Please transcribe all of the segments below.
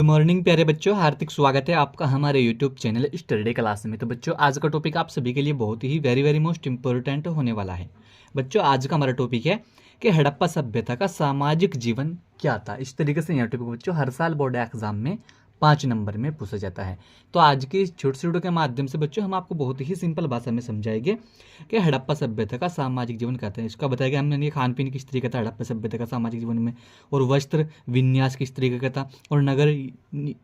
Morning प्यारे बच्चों, हार्दिक स्वागत है आपका हमारे यूट्यूब चैनल स्टडी क्लास में। तो बच्चों, आज का टॉपिक आप सभी के लिए बहुत ही वेरी मोस्ट इंपॉर्टेंट होने वाला है। बच्चों, आज का हमारा टॉपिक है कि हड़प्पा सभ्यता का सामाजिक जीवन क्या था। इस तरीके से यह टॉपिक बच्चों हर साल बोर्ड एग्जाम में 5 नंबर में पूछा जाता है। तो आज की इस छोटे वीडियो के माध्यम से बच्चों हम आपको बहुत ही सिंपल भाषा में समझाएंगे कि हड़प्पा सभ्यता का सामाजिक जीवन क्या था। इसका बताएगा हमने खान पीन किस तरीके का था हड़प्पा सभ्यता का सामाजिक जीवन में, और वस्त्र विन्यास किस तरीके का था, और नगर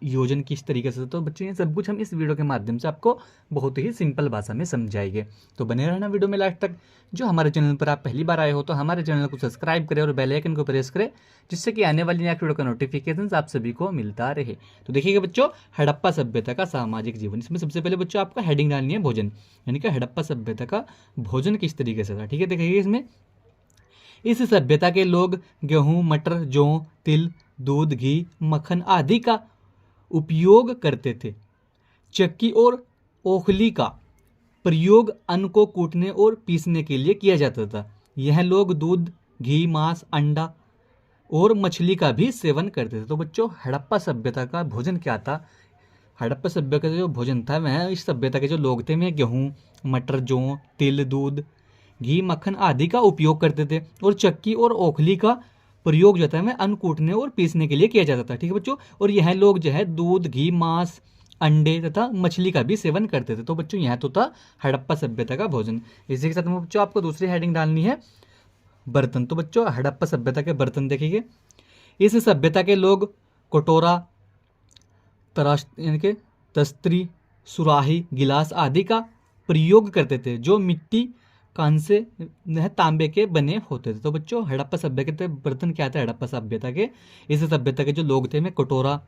योजन किस तरीके से। तो बच्चों ये सब कुछ हम इस वीडियो के माध्यम से आपको बहुत ही सिंपल भाषा में समझाएंगे। तो बने रहना वीडियो में लास्ट तक। जो हमारे चैनल पर आप पहली बार आए हो तो हमारे चैनल को सब्सक्राइब करें और बेल आइकन को प्रेस करें, जिससे कि आने वाली नेक्स्ट वीडियो का नोटिफिकेशन आप सभी को मिलता रहे। तो देखिएगा बच्चों, हड़प्पा सभ्यता का सामाजिक जीवन, इसमें सबसे पहले बच्चों आपका हेडिंग डालनी है भोजन, यानी कि हड़प्पा सभ्यता का भोजन किस तरीके से था। ठीक है, देखिए इसमें इस सभ्यता के लोग गेहूं, मटर, जौ, तिल, दूध, घी, मक्खन आदि का उपयोग करते थे। चक्की और ओखली का प्रयोग अन्न को कूटने और पीसने के लिए किया जाता था। यह लोग दूध, घी, मांस, अंडा और मछली का भी सेवन करते थे। तो बच्चों, हड़प्पा सभ्यता का भोजन क्या था। हड़प्पा सभ्यता का जो भोजन था वह इस सभ्यता के जो लोग थे वह गेहूँ, मटर, जौ, तिल, दूध, घी, मक्खन आदि का उपयोग करते थे, और चक्की और ओखली का प्रयोग जो था वह अन्न कूटने और पीसने के लिए किया जाता था। ठीक है बच्चों, और यह लोग जो है दूध, घी, मांस, अंडे तथा मछली का भी सेवन करते थे। तो बच्चों यह तो था हड़प्पा सभ्यता का भोजन। इसी के साथ में बच्चों आपको दूसरी हेडिंग डालनी है बर्तन। तो बच्चों हड़प्पा सभ्यता के बर्तन देखिए। इस सभ्यता के लोग कटोरा, तराश यानी कि तस्तरी, सुराही, गिलास आदि का प्रयोग करते थे, जो मिट्टी, कांसे, तांबे के बने होते थे। तो बच्चों हड़प्पा सभ्यता के बर्तन क्या थे हड़प्पा सभ्यता के। इस सभ्यता के जो लोग थे वे कटोरा,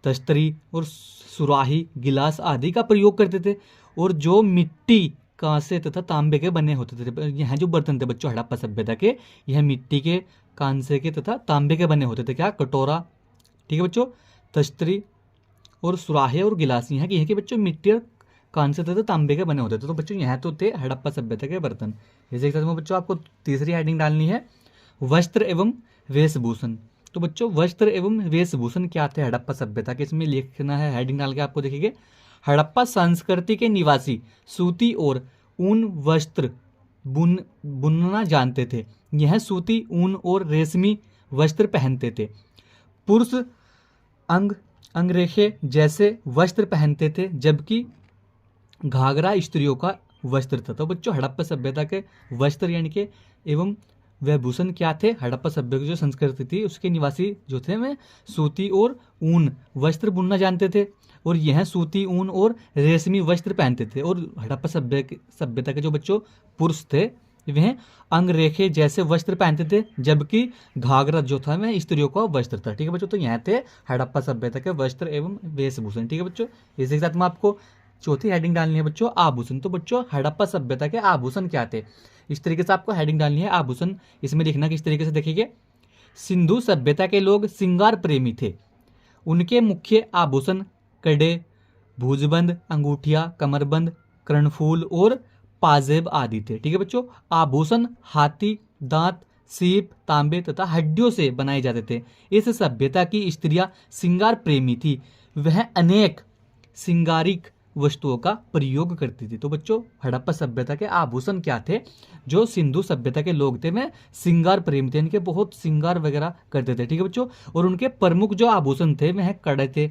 तस्तरी और सुराही, गिलास आदि का प्रयोग करते थे, और जो मिट्टी, कांसे तथा तांबे के बने होते थे। यह जो बर्तन थे बच्चों हड़प्पा सभ्यता के, यह मिट्टी के, कांसे के तथा तांबे के बने होते थे। क्या? कटोरा, ठीक है बच्चों, तस्तरी और सुराही और गिलास यह के बच्चों मिट्टी और कांसे तथा तांबे के बने होते थे। तो बच्चों यह तो थे हड़प्पा सभ्यता के बर्तन। इसी के साथ में बच्चों आपको तीसरी हेडिंग डालनी है वस्त्र एवं वेशभूषण। तो बच्चों वस्त्र एवं वेशभूषण क्या थे हड़प्पा सभ्यता के, इसमें लिखना है हेडिंग डाल के आपको देखिए। हड़प्पा संस्कृति के निवासी सूती और ऊन वस्त्र बुनना जानते थे। यह सूती, ऊन और रेशमी वस्त्र पहनते थे। पुरुष अंगरेखे जैसे वस्त्र पहनते थे, जबकि घाघरा स्त्रियों का वस्त्र था। तो बच्चों हड़प्पा सभ्यता के वस्त्र यानी कि एवं वेशभूषण क्या थे। हड़प्पा सभ्यता की जो संस्कृति थी उसके निवासी जो थे वे सूती और ऊन वस्त्र बुनना जानते थे, और यह सूती, ऊन और रेशमी वस्त्र पहनते थे। और हड़प्पा सभ्यता के जो बच्चों पुरुष थे वह अंगरेखे जैसे वस्त्र पहनते थे, जबकि घाघरा जो था वह स्त्रियों का वस्त्र था। ठीक है बच्चों, तो यह थे हड़प्पा सभ्यता के वस्त्र एवं वेशभूषण। ठीक है बच्चों, इसी के साथ में आपको चौथी हेडिंग डालनी है बच्चों आभूषण। तो बच्चों हड़प्पा सभ्यता के आभूषण क्या थे, इस तरीके से आपको हेडिंग डालनी है आभूषण। इसमें लिखना किस तरीके से देखिए। सिंधु सभ्यता के लोग श्रृंगार प्रेमी थे। उनके मुख्य आभूषण कड़े, भुजबंद, अंगूठिया, कमरबंद, कर्णफूल और पाजेब आदि थे। ठीक है बच्चों, आभूषण हाथी दांत, सीप, तांबे तथा हड्डियों से बनाए जाते थे। इस सभ्यता की स्त्रियां श्रृंगार प्रेमी थी, वह अनेक श्रृंगारिक वस्तुओं का प्रयोग करती थी। तो बच्चों हड़प्पा सभ्यता के आभूषण क्या थे, जो सिंधु सभ्यता के लोग थे वे श्रृंगार प्रेमी थे, इनके बहुत श्रृंगार वगैरह करते थे। ठीक है बच्चों, और उनके प्रमुख जो आभूषण थे वह कड़े थे,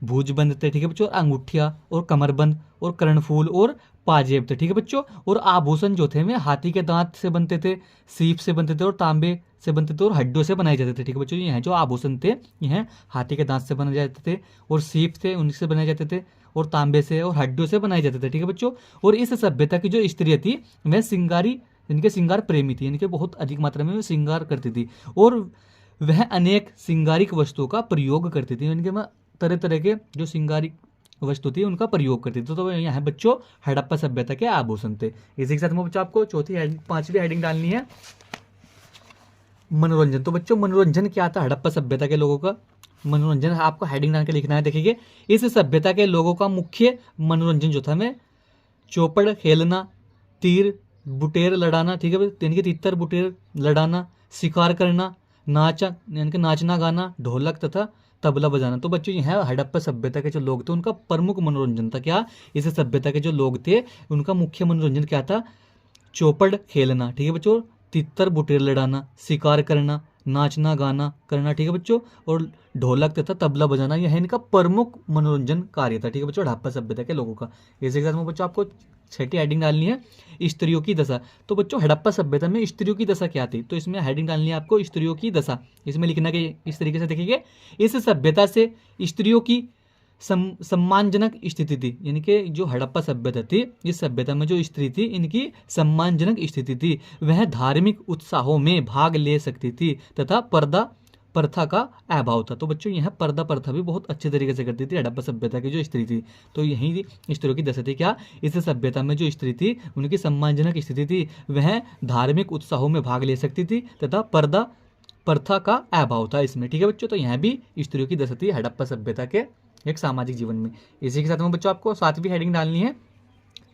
भुजबंद थे, ठीक है बच्चों, अंगूठिया और कमरबंद और कर्णफूल और पाजेब थे। ठीक है बच्चों, और आभूषण जो थे वे हाथी के दांत से बनते थे, सीप से बनते थे और तांबे से बनते थे और हड्डियों से बनाए जाते थे। ठीक है बच्चों, यह जो आभूषण थे यह हाथी के दांत से बनाए जाते थे, और सीप थे उनसे बनाए जाते थे, और तांबे से और हड्डियों से बनाए जाते थे। ठीक है बच्चों, और इस सभ्यता की जो स्त्रियां थी वह श्रृंगारी, इनके श्रृंगार प्रेमी थी, इनके बहुत अधिक मात्रा में श्रृंगार करती थी, और वह अनेक श्रृंगारिक वस्तुओं का प्रयोग करती थी। इनके में तरह तरह के जो श्रृंगारिक वस्तु थी उनका प्रयोग करती थी। तो यहाँ बच्चों हड़प्पा सभ्यता के आभूषण थे। इसी के साथ में बच्चों आपको पांचवी हेडिंग डालनी है मनोरंजन। तो बच्चों मनोरंजन क्या था हड़प्पा सभ्यता के लोगों का। मनोरंजन आपको हेडिंग डाल के लिखना है। देखिए, इस सभ्यता के लोगों का मुख्य मनोरंजन जो था मैं चौपड़ खेलना, तीर बुटेर लड़ाना, ठीक है, यानी कि तितर बुटेर लड़ाना, शिकार करना, नाच यानी कि नाचना गाना, ढोलक तथा तबला बजाना। तो बच्चों यह हड़प्पा सभ्यता के जो लोग थे उनका प्रमुख मनोरंजन था। क्या? इस सभ्यता के जो लोग थे उनका मुख्य मनोरंजन क्या था? चौपड़ खेलना, ठीक है बच्चों, तितर बुटेर लड़ाना, शिकार करना, नाचना गाना करना, ठीक है बच्चों, और ढोलक तथा तबला बजाना, यह इनका प्रमुख मनोरंजन कार्य था, ठीक है बच्चों, हड़प्पा सभ्यता के लोगों का। इसी के साथ में बच्चों आपको छठी हेडिंग डालनी है, स्त्रियों की दशा। तो बच्चों हड़प्पा सभ्यता में स्त्रियों की दशा क्या थी? तो इसमें हेडिंग डालनी है आपको स्त्रियों की दशा। इसमें लिखना कि इस तरीके से देखिए, इस सभ्यता से स्त्रियों की सम्मानजनक स्थिति थी, यानी कि जो हड़प्पा सभ्यता थी, इस सभ्यता में जो स्त्री थी इनकी सम्मानजनक स्थिति थी। वह धार्मिक उत्साहों में भाग ले सकती थी तथा पर्दा प्रथा का अभाव था। तो बच्चों यह पर्दा प्रथा भी बहुत अच्छे तरीके से करती थी हड़प्पा सभ्यता की जो स्त्री थी। तो यही स्त्रियों की दशा थी। क्या? इस सभ्यता में जो स्त्री थी उनकी सम्मानजनक स्थिति थी, वह धार्मिक उत्साहों में भाग ले सकती थी तथा पर्दा प्रथा का अभाव था इसमें, ठीक है बच्चों। तो यह भी स्त्रियों की दशा थी हड़प्पा सभ्यता के एक सामाजिक जीवन में। इसी के साथ में बच्चों आपको सातवीं हेडिंग डालनी है,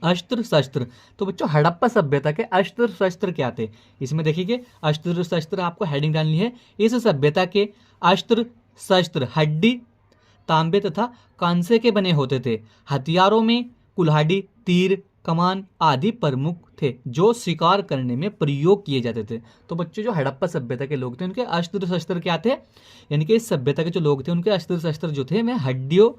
अस्त्र शस्त्र। तो बच्चों हड़प्पा सभ्यता के अस्त्र शस्त्र क्या थे? इसमें देखिए अस्त्र शस्त्र आपको हेडिंग डालनी है, इस सभ्यता के अस्त्र शस्त्र हड्डी, तांबे तथा कांसे के बने होते थे। हथियारों में कुल्हाड़ी, तीर, कमान आदि प्रमुख थे जो शिकार करने में प्रयोग किए जाते थे। तो बच्चों जो हड़प्पा सभ्यता के लोग थे उनके अस्त्र शस्त्र क्या थे? यानी कि इस सभ्यता के जो लोग थे उनके अस्त्र शस्त्र जो थे वे हड्डियों,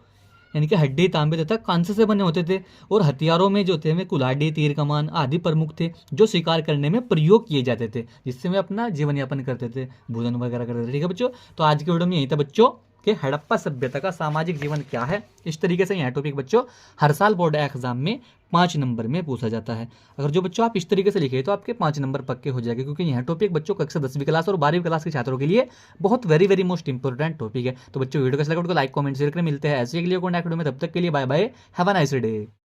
यानी कि हड्डी, तांबे तथा कांसे से बने होते थे, और हथियारों में जो थे वे कुल्हाड़ी, तीर, कमान आदि प्रमुख थे जो शिकार करने में प्रयोग किए जाते थे, जिससे वे अपना जीवन यापन करते थे, भोजन वगैरह करते थे, ठीक है बच्चों। तो आज के वीडियो में यही था बच्चों कि हड़प्पा सभ्यता का सामाजिक जीवन क्या है। इस तरीके से यह टॉपिक बच्चों हर साल बोर्ड एग्जाम में 5 नंबर में पूछा जाता है। अगर जो बच्चों आप इस तरीके से लिखे तो आपके 5 नंबर पक्के हो जाएंगे, क्योंकि यह टॉपिक बच्चों कक्षा 10वीं क्लास और 12वीं क्लास के छात्रों के लिए बहुत very very most important topic है। तो बच्चों वीडियो कैसा लगा तो लाइक कमेंट शेयर करें। मिलते हैं ऐसे अगले कॉन्टैक्ट वीडियो में, तब तक के लिए bye bye, have a nice day.